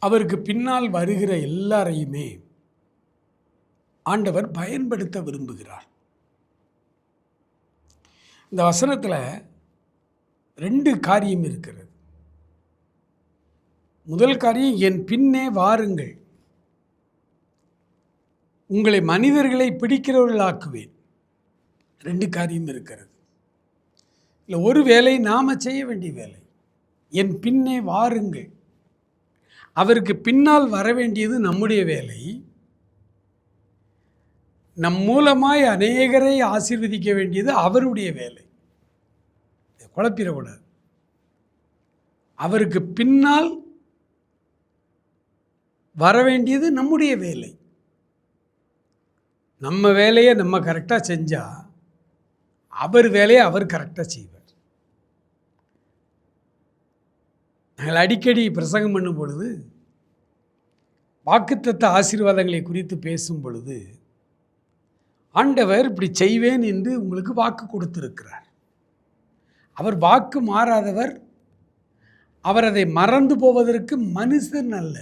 அவருக்கு பின்னால் வருகிற எல்லாரையுமே ஆண்டவர் பயன்படுத்த விரும்புகிறார். இந்த வசனத்தில் 2 காரியம் இருக்கிறது. முதல் காரியம், என் பின்னே வாருங்கள், உங்களை மனிதர்களை பிடிக்கிறவர்களாக்குவேன். 2 காரியம் இருக்கிறது. இல்லை, ஒரு வேலை நாம் செய்ய வேண்டிய வேலை. என் பின்னே வாருங்கள், அவருக்கு பின்னால் வர வேண்டியது நம்முடைய வேலை. நம் மூலமாய் அநேகரை ஆசீர்வதிக்க வேண்டியது அவருடைய வேலை. குழப்பிடக்கூடாது. அவருக்கு பின்னால் வர வேண்டியது நம்முடைய வேலை. நம்ம வேலையை நம்ம கரெக்டாக செஞ்சால் அவர் வேலையை அவர் கரெக்டாக செய்வார். நாங்கள் அடிக்கடி பிரசங்கம் பண்ணும் பொழுது, வாக்குத்தத்த ஆசீர்வாதங்களை குறித்து பேசும் பொழுது, ஆண்டவர் இப்படி செய்வேன் என்று உங்களுக்கு வாக்கு கொடுத்திருக்கிறார். அவர் வாக்கு மாறாதவர். அவர் அதை மறந்து போவதற்கு மனுஷன் அல்ல,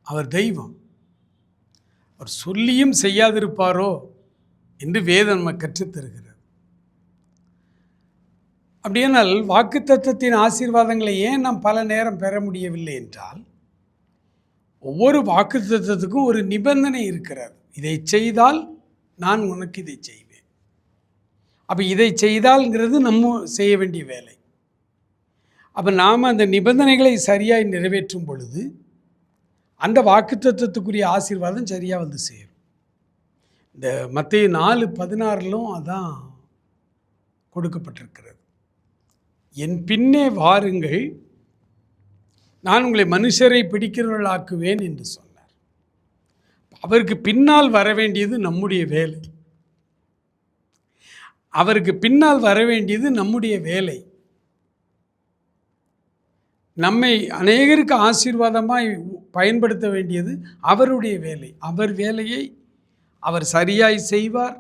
அவர் தெய்வம். அவர் சொல்லியும் செய்யாதிருப்பாரோ என்று வேதம் நம்ம கற்றுத்தருகிறது. அப்படியானால் வாக்குத்தத்தத்தின் ஆசீர்வாதங்களை ஏன் நாம் பல நேரம் பெற முடியவில்லை என்றால், ஒவ்வொரு வாக்குத்தத்தத்துக்கும் ஒரு நிபந்தனை இருக்கிறது. இதை செய்தால் நான் உனக்கு இதை செய்வேன். அப்போ இதை செய்தால்ங்கிறது நம்ம செய்ய வேண்டிய வேலை. அப்போ நாம் அந்த நிபந்தனைகளை சரியாய் நிறைவேற்றும் பொழுது அந்த வாக்குத்தத்தத்துக்குரிய ஆசீர்வாதம் சரியாக வந்து சேரும். இந்த மத்தேயு 4:16 அதான் கொடுக்கப்பட்டிருக்கிறது. என் பின்னே வாருங்கள், நான் உங்களை மனுஷரை பிடிக்கிறவர்களாக்குவேன் என்று சொன்னார். அவருக்கு பின்னால் வர வேண்டியது நம்முடைய வேலை. அவருக்கு பின்னால் வர வேண்டியது நம்முடைய வேலை. நம்மை அநேகருக்கு ஆசீர்வாதமாய் பயன்படுத்த வேண்டியது அவருடைய வேலை. அவர் வேலையை அவர் சரியாய் செய்வார்.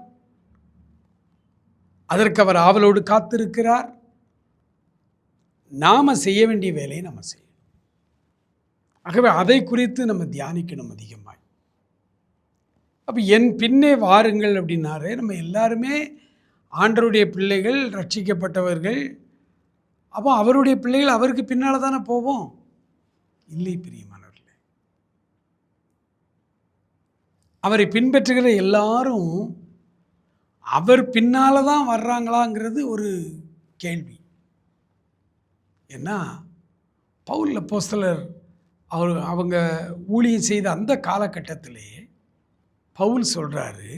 அதற்கு அவர் ஆவலோடு காத்திருக்கிறார். நாம் செய்ய வேண்டிய வேலையை நம்ம செய்யணும். ஆகவே அதை குறித்து நம்ம தியானிக்கணும் அதிகமாய். அப்போ என் பின்னே வாருங்கள் அப்படின்னாரே, நம்ம எல்லாருமே ஆண்டவருடைய பிள்ளைகள், ரட்சிக்கப்பட்டவர்கள். அப்போ அவருடைய பிள்ளைகள் அவருக்கு பின்னால் தானே போவோம். இல்லை பிரியமானவர்களே, அவரை பின்பற்றுகிற எல்லாரும் அவர் பின்னால் தான் வர்றாங்களாங்கிறது ஒரு கேள்வி. ஏன்னா பவுல் அப்போஸ்தலர் அவங்க ஊழியம் செய்த அந்த காலகட்டத்திலே பவுல் சொல்கிறாரு,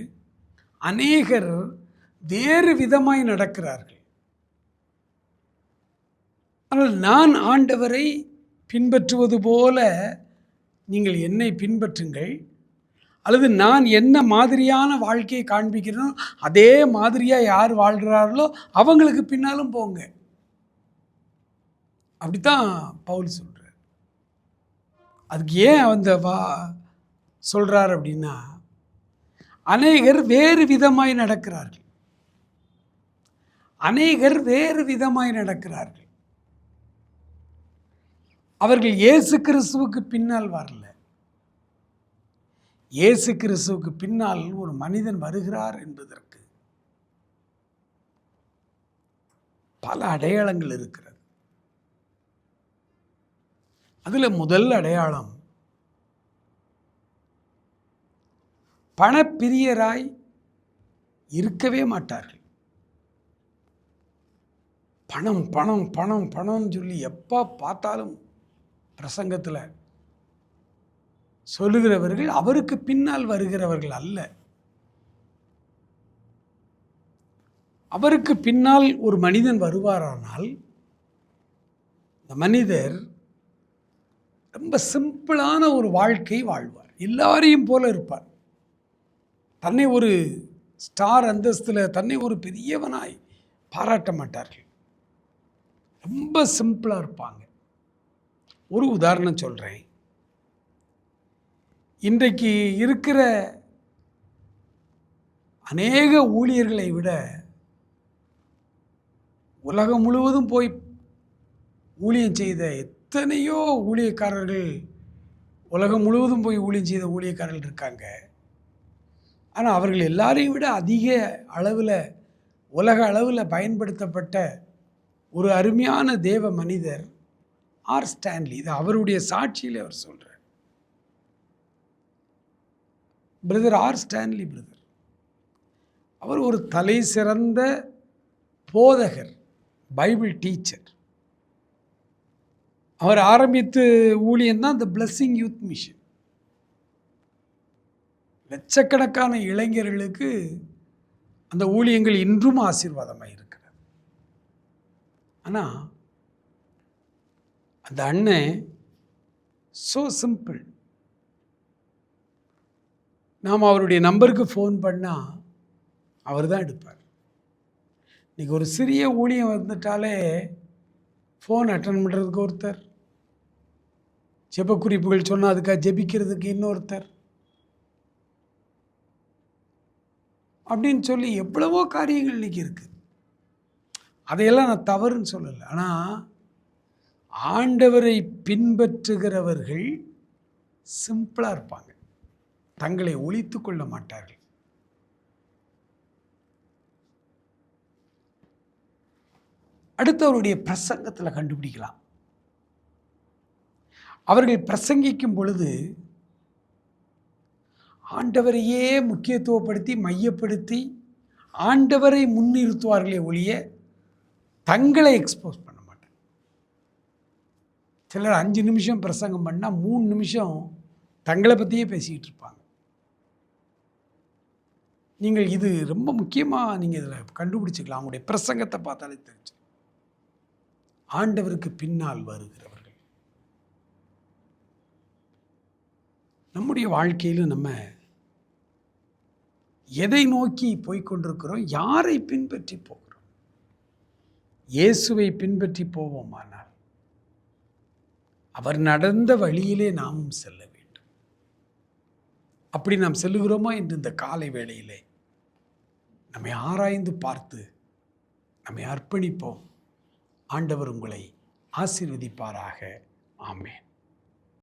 அநேகர் வேறு விதமாய் நடக்கிறார்கள். ஆனால் நான் ஆண்டவரை பின்பற்றுவது போல நீங்கள் என்னை பின்பற்றுங்கள், அல்லது நான் என்ன மாதிரியான வாழ்க்கையை காண்பிக்கிறேனோ அதே மாதிரியாக யார் வாழ்கிறார்களோ அவங்களுக்கு பின்னாலும் போங்க. அப்படித்தான் பவுல் சொல்கிறார். அதுக்கு ஏன் அந்த சொல்கிறார் அப்படின்னா, அநேகர் வேறு விதமாய் நடக்கிறார்கள். அநேகர் வேறு விதமாய் நடக்கிறார்கள். அவர்கள் இயேசு கிறிஸ்துவுக்கு பின்னால் வரல. இயேசு கிறிஸ்துவுக்கு பின்னால் ஒரு மனிதன் வருகிறார் என்பதற்கு பல அடையாளங்கள் இருக்கிறது. அதில் முதல் அடையாளம், பணப்பிரியராய் இருக்கவே மாட்டார்கள். பணம் பணம் பணம் பணம்னு சொல்லி எப்போ பார்த்தாலும் பிரசங்கத்தில் சொல்லுகிறவர்கள் அவருக்கு பின்னால் வருகிறவர்கள் அல்ல. அவருக்கு பின்னால் ஒரு மனிதன் வருவாரானால் இந்த மனிதர் ரொம்ப சிம்பிளான ஒரு வாழ்க்கை வாழ்வார். எல்லாரையும் போல இருப்பார். தன்னை ஒரு ஸ்டார் அந்தஸ்தில், தன்னை ஒரு பெரியவனாய் பாராட்ட மாட்டார்கள். ரொம்ப சிம்பிளாக இருப்பாங்க. ஒரு உதாரணம் சொல்கிறேன். இன்றைக்கு இருக்கிற அநேக ஊழியர்களை விட உலகம் முழுவதும் போய் ஊழியம் செய்த எத்தனையோ ஊழியக்காரர்கள் உலகம் முழுவதும் போய் ஊழியம் செய்த ஊழியக்காரர்கள் இருக்காங்க. ஆனால் அவர்கள் எல்லாரையும் விட அதிக அளவில் உலக அளவில் பயன்படுத்தப்பட்ட ஒரு அருமையான தேவ மனிதர் ஆர் ஸ்டான்லி. இது அவருடைய சாட்சியில் அவர் சொல்கிறார். பிரதர் ஆர் ஸ்டான்லி பிரதர் அவர் ஒரு தலை சிறந்த போதகர், பைபிள் டீச்சர். அவர் ஆரம்பித்து ஊழியம்தான் இந்த பிளஸ்ஸிங் யூத் மிஷன். லட்சக்கணக்கான இளைஞர்களுக்கு அந்த ஊழியங்கள் இன்றும் ஆசீர்வாதமாக இருக்கிறது. ஆனால் அந்த அண்ணன் ஸோ சிம்பிள். நாம் அவருடைய நம்பருக்கு ஃபோன் பண்ணால் அவர் தான் எடுப்பார். இன்றைக்கி ஒரு சிறிய ஊழியம் வந்துட்டாலே ஃபோன் அட்டன் பண்ணுறதுக்கு ஒருத்தர், ஜெப குறிப்புகள் சொன்னால் அதுக்காக ஜெபிக்கிறதுக்கு இன்னொருத்தர், அப்படின்னு சொல்லி எவ்வளவோ காரியங்கள் இன்றைக்கி இருக்குது. அதையெல்லாம் நான் தவறுன்னு சொல்லலை. ஆனால் ஆண்டவரை பின்பற்றுகிறவர்கள் சிம்பிளாக இருப்பாங்க, தங்களை ஒளித்து கொள்ள மாட்டார்கள். அடுத்து அவருடைய பிரசங்கத்தில் கண்டுபிடிக்கலாம். அவர்கள் பிரசங்கிக்கும் பொழுது ஆண்டவரையே முக்கியத்துவப்படுத்தி மையப்படுத்தி ஆண்டவரை முன்னிறுத்துவார்களே ஒழிய தங்களை எக்ஸ்போஸ் பண்ண மாட்டாங்க. சிலர் 5 நிமிஷம் பிரசங்கம் பண்ணால் 3 நிமிஷம் தங்களை பற்றியே பேசிக்கிட்டு இருப்பாங்க. நீங்கள் இது ரொம்ப முக்கியமாக நீங்கள் இதில் கண்டுபிடிச்சிக்கலாம். அவங்களுடைய பிரசங்கத்தை பார்த்தாலே தெரிஞ்சு ஆண்டவருக்கு பின்னால் வருகிறவர்கள். நம்முடைய வாழ்க்கையில் நம்ம எதை நோக்கி போய்கொண்டிருக்கிறோம்? யாரை பின்பற்றி போகிறோம்? இயேசுவை பின்பற்றி போவோமானால் அவர் நடந்த வழியிலே நாமும் செல்ல வேண்டும். அப்படி நாம் செல்லுகிறோமா என்று இந்த காலை வேளையிலே நம்மை ஆராய்ந்து பார்த்து நம்மை அர்ப்பணிப்போம். ஆண்டவர் உங்களை ஆசீர்வதிப்பாராக. ஆமென்.